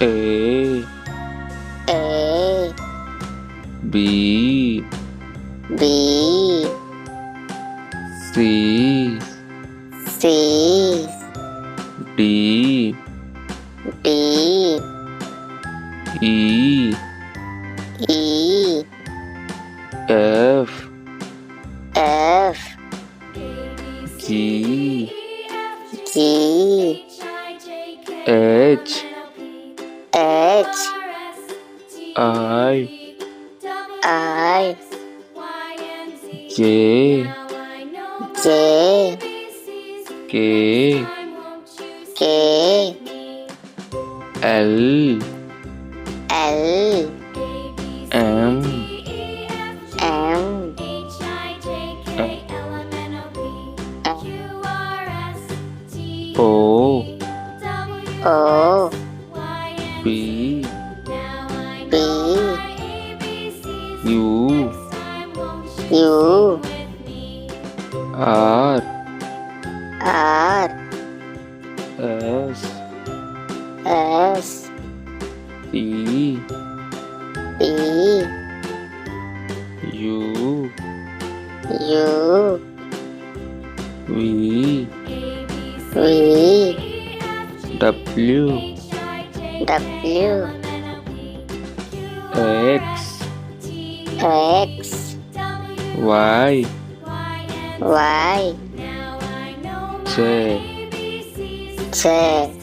A A B B C C D D E E F F G G H H I I J J K K L L M M O O P B U U R R S S T T U U V V W W X X Y Y Z Z